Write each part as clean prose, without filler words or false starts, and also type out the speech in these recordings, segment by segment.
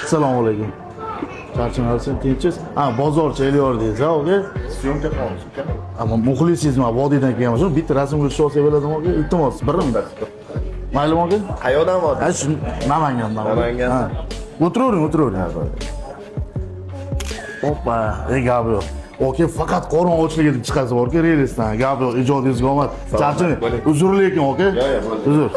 Assalomu alaykum. Charchamayapsiz, tinchsiz? Bozorchi Elyor ha, oke? Syomka qilamiz uka. Ammo muxlisizmi, vodiydan kelganman. Bitta rasmga tushib olsa bo'ladimi, oke? Iltimos, birmi? Maylimi, oke? Qayerdan vodiy? Ha, shu Namangandan. Namangandan. O'tiravering. Hoppa, gap yo'q. Oke, faqat qorong'uchiligida chiqasi bor-ku, relsdan. Gap yo'q, ijodingizga omad. Charchamang. Uzr lekin, oke? Yo'q, uzr.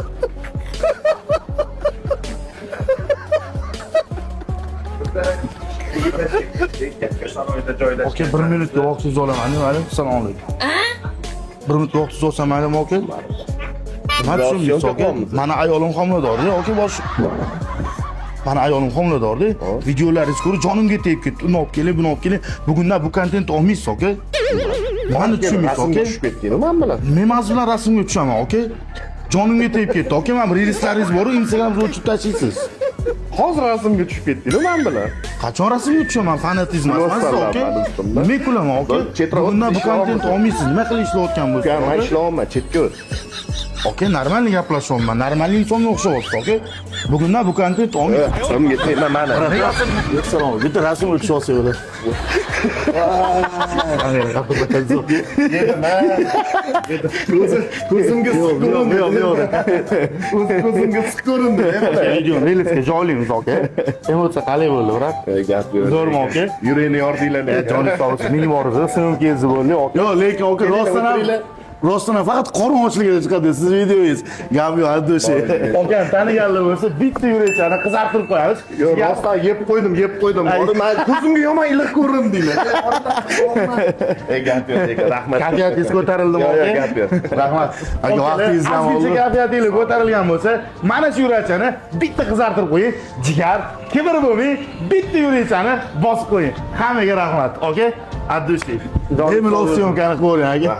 Oke, 1 minutga vaqtingizni olaman. Mayli, assalomu alaykum. 1 minutga vaqtingizni olsam maylimi, oke? Nima tushundingiz, oke? Mana ayolim homilador-da, oke, bosh. Mana ayolim homilador-da. Videolaringizni ko'rib jonimga tegib ketdi. Uni olib keling, buni olib keling. Bugundan bu kontentni olmaysiz, oke? Mani tushunmaysiz, oke? Tushib ketdingmi men bilan? Men mas bilan rasmga tushaman, oke? Jonimga tegib ketdi, oke? Mana reelslaringiz bor, Instagramga o'chirib tashlaysiz. Hozir rasmga tushib ketdingmi men bilan? Qachon rasmga tushaman? Fanatizm emas, oke? Nima kulaman, oke? Bugundan bu kontentni olmaysiz. Nima qilib ishlayotgan bo'lsiz? Men ishlayapman, chetga o't. Oke, normalniy gaplashyapman. Normalniy insonga o'xshayapsiz, oke? Bugundan bu kontent olmaysiz. Rasmga tegma mana. Assalomu, bitta rasm o'tib olsa bo'ladi. Ko'zimga siq ko'rindi. Videoni reelsga joylaymiz, oke? Emotsiya qalay bo'ldi, brat? Gap yo'q. Zo'rmi, oke? Yuragini yordinglar. Joningiz sog' bo'lsin. Mening borida sinfkingiz bo'ldi, oke? Yo'q, lekin oke, rostdan faqat qorong'uchiligida chiqadi siz videongiz. Gap yo'q, addoshi. Oke, taniganlar bo'lsa, bitta yurakchani qizartirib qo'yamiz. Yo'q, rostdan yeb qo'ydim. Men ko'zimga yomon iliq ko'rindinglar. Gap yo'q, rahmat. Kayfiyatingiz ko'tarildimi, oke? Gap yo'q. Rahmat. Aka, vaqtingiz ham oldi. Kayfiyatingiz ko'tarilgan bo'lsa, mana shu yurakchani bitta qizartirib qo'ying. Jigar, kibr bo'lmang, bitta yurakchani bosib qo'ying. Hammaga rahmat, oke? Addoshi. Demilosyonkani ko'ring, aka.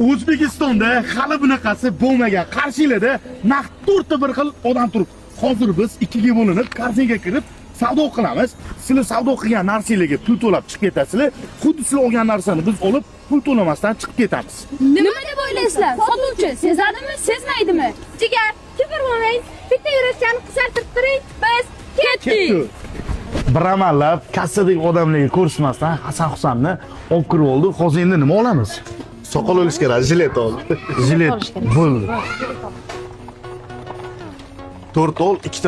O'zbekistonda hali bunaqasi bo'lmagan. Qarshilarda naqd 4 ta bir xil odam turibdi. Hozir biz ikkiga bo'linib, korzinga kirib savdo qilamiz. Sizlar savdo qilgan narsalarga pul to'lab chiqib ketasizlar. Xuddi sizlar olgan narsani biz olib, pul to'lamasdan chiqib ketamiz. Nima deb o'ylaysizlar? Sotuvchi sezadimi, sezmaydimi? Jigar, kibr bo'lmang, bitta yurakchani qisartirib turing, biz ketdik. Bir amallab kassadagi odamlarga ko'rsatmasdan Hasan Husanni olib kirib oldi. Hozir endi nima olamiz? Soqol olish kerak, jilet ol. Jilet bo'ldi. 4 ol, 2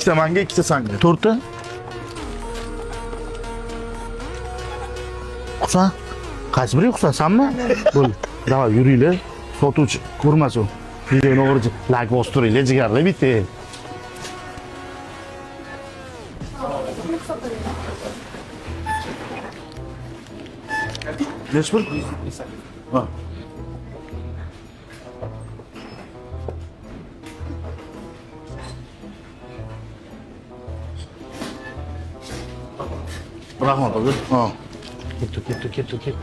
ta manga, 2 ta sanga. 4 ta? Husan? Qaysi biri Husansanmi? Bo'ldi. Davay, yuringlar. Sotuvchi ko'rmasin. Videoni o'g'irchi like bosib turinglar, jigarlar bitta. Neç bir? Ha. Rahmat abi. Ha. Ket.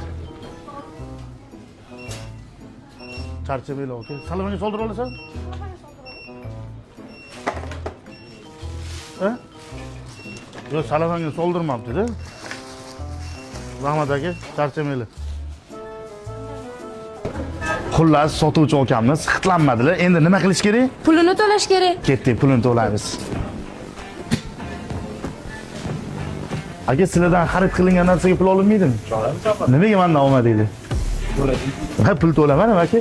Charchamaylar, oke. Salamanga soldirib olasan? Ha? Yo'q, salamanga soldirmabdi-da. Rahmat aka, charchamaylar. Xullas, sotuvchi akamiz xitlanmadilar. Endi nima qilish kerak? Pulini to'lash kerak. Ketdik, pulini to'laymiz. Aka, sizlardan xarid qilingan narsaga pul olinmaydimi? Nimaga mendan olmadinglar? Ha, pul to'lamadim aka.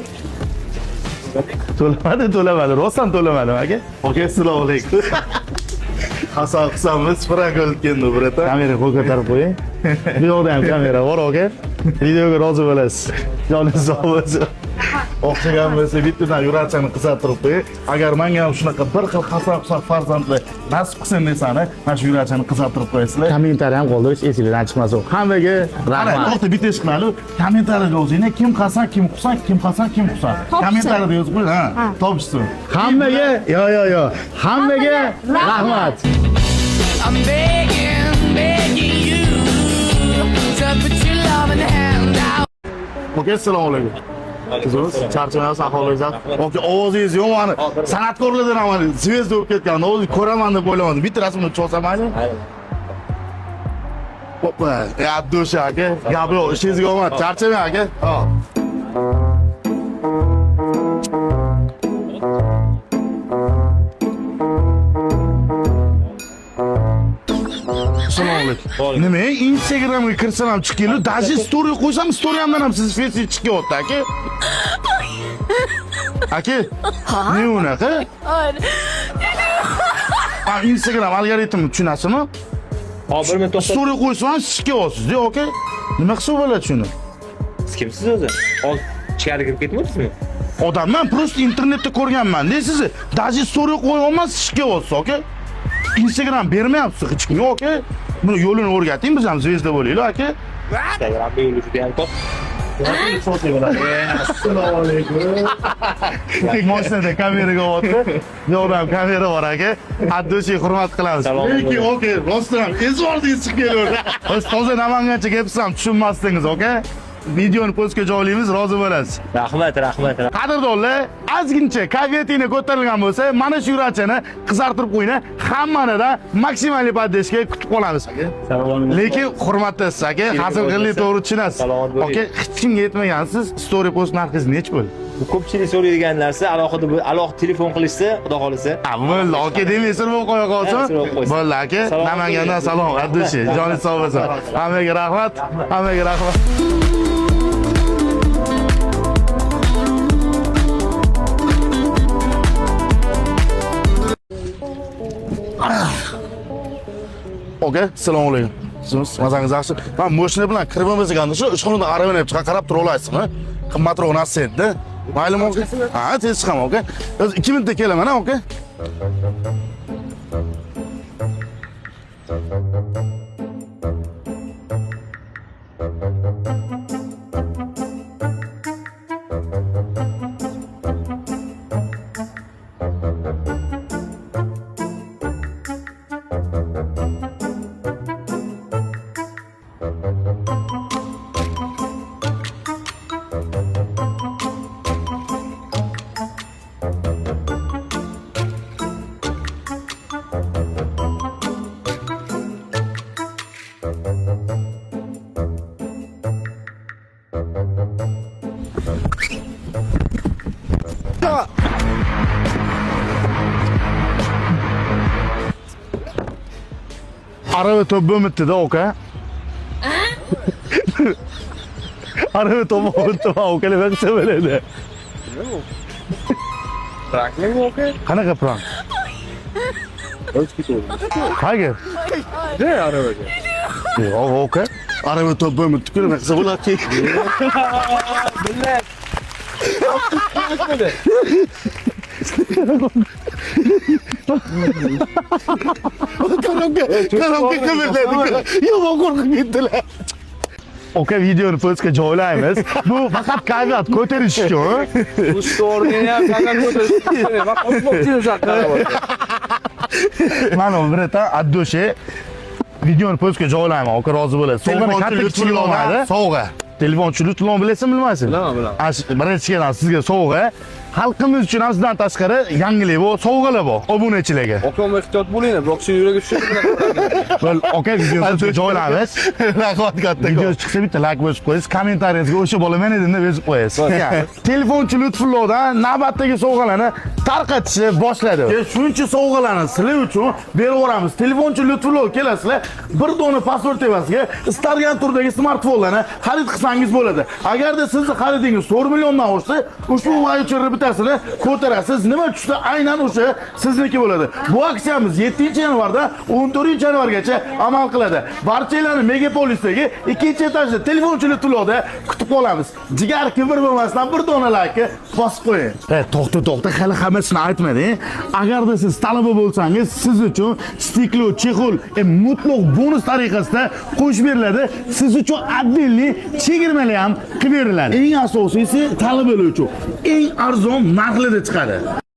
To'lamadi. Rostdan to'lamadim aka. Aka, assalomu alaykum. Hasan Husanimiz frank olib keldi burata. Kamera qo'l ko'tarib qo'ying. Bu yoqda ham kamera bor, aka. Videoga rozi bo'lasiz. Joningiz sog' bo'lsin. O'xshagan bo'lsa bittadan yurakchani qisartirib qo'ying. Agar menga ham shunaqa bir xil Hasan Husan farzandlar nasib qilsin desani, mana shu yurakchani qisartirib qo'yasizlar. Kommentariy ham qoldirish esingizdan chiqmasin. Hammaga rahmat. To'xta, bitta ish qilaylik. Kommentariyga yozinglar, kim Hasan, kim Husan, kim Hasan, kim Husan. Kommentariyada yozib qo'ying, ha, topishsin. Hammaga, yo. Hammaga rahmat. I'm begging you to put your love in the hand out. Oke, assalomu alaykum. Kuzimiz, charchamayapsiz, ahvolingiz. Oke, ovozingiz yomon. San'atkorlardan ham zvezda bo'lib ketgan. O'zi ko'raman deb o'ylamadim. Bitta rasmni tushsam mayli? Hoppa, addoshi aka. Gap yo'q, ishingizga omad. Charchamang aka. Ha. Nima? Instagramga kirsam ham chiqinglar, даже story qo'ysam, storyamdan ham siz Facebook chiqyapti, aka. Aka? Ne unaqa? Ha, Instagram algoritmini tushunasizmi? Hop, 1 minut to'xtab. Story qo'ysam ham chiqyapsiz-da, aka. Nima qilsa bo'ladi shuni? Siz kimsiz o'zi? Hozir ichkari kirib ketmayapsizmi? Odamman prosta internetda ko'rganman-da sizni. Даже story qo'yolmas, chiqyapsiz, aka. Instagram bermayapsiz hech kimga, aka. Buni yo'lini o'rgating, biz ham zvezda bo'laylik, aka. Instagramda yo'li juda ham ko'p. Assalomu alaykum. Mashinada kameraga o'tdi. Yo'qda ham kamera bor, aka. Haddoshiy hurmat qilamiz. Lekin, aka, rostdan ham ezvordingiz chiqib keldi. Biz toza namangancha gapsam tushunmasdingiz, aka. Videoni postga joylaymiz, rozi bo'lasiz. Rahmat. Qadrdonlar, ozgincha kayfiyatingni ko'tarilgan bo'lsa, mana shu yurachini qizartirib qo'ying. Hammanidan maksimal podдержка kutib qolamiz. Lekin hurmatdasiz, aka, hazilqilli to'g'ri tushunasiz. Aka, hech kimga yetmagansiz, story post narxingiz necha bo'ldi? Bu ko'pchilik so'raydigan narsa, alohida telefon qilishsa, xudo xolisa. Bo'ldi, aka, demaysiz, bu qo'ya qolsin. Bo'ldi, aka. Namangandan salom, Abdushi, joningiz sog' bo'lsin. Hammaga rahmat. Oke, assalomu alaykum. Siz mazangiz yaxshi. Men mashina bilan kirib bo'lmagan shu ishxonadan aravani olib chiqib qarab tura olasizmi? Qimmatroq narsa endi. Maylimi, oka? Ha, tez chiqaman, oka. O'zi 2 minutda kelaman, oka. Araba top bo'lmadi-da, oka. Araba top bo'lmadi, oka, nima qilsa bo'ladi? Prankmi bu, aka? Qanaqa prank? Qayga? Ne arabaga? Yo'q, oka. Araba top bo'lmadi-ku, nima qilsa bo'ladi? Billah. Karamga qilmadi. Yo'q, qo'rqib ketdilar. Oka, videoni postga joylaymiz. Bu faqat kayfiyat ko'tarish uchun. Bu storyni ham qanday ko'tarish kerak? Men qo'rqmoqchiman shaqqa. Mana birata Addoshi videoni postga joylayman, oka, rozi bo'lasiz. Sovg'ani katta kichik olmaydi. Sovg'a. Telefonchi Lutlon bilasizmi, bilmaysizmi? Bilaman. Birinchidan sizga sovg'a. Xalqimiz uchun ham sizdan tashqari yangilik bu, sovg'alar bu obunachilarga. Aka, ehtiyot bo'ling, biroq shu yuraga tushib Bo'l, aka, videoni joylaymiz. Rahmat katta. Video chiqsa bitta like bosib qo'yasiz, kommentariyangizga o'sha bola men edim deb yozib qo'yasiz. Telefonchi Lutfullodan navbatdagi sovg'alarni tarqatishni boshladi. Shuncha sovg'alarni sizlar uchun berib yuboramiz. Telefonchi Lutfullo kelasizlar, bir dona pasport evasiga istalgan turdagi smartfonlarni xarid qilsangiz bo'ladi. Agarda sizni xaridingiz 4 milliondan oshsa, ushbu voucherni bittasini ko'tarasiz. Nima tushsa aynan o'sha sizniki bo'ladi. Bu aksiyamiz 7-yanvardan 14-yanvargacha amal qiladi. Barchalarni Megapolisdagi 2-etajda telefonchi Lutfulloda kutib qolamiz. Jigar kibr bo'lmasdan bir dona like bosib qo'ying. To'xta, hali hammasini aytmadim. Agarda siz talaba bo'lsangiz, siz uchun stiklo, chexol, mutlaq bonus tariqasida qo'shib beriladi. Siz uchun отдельный chegirmalar ham qilib beriladi. Eng asosiysi talabalar uchun eng arzon narxlarda chiqadi.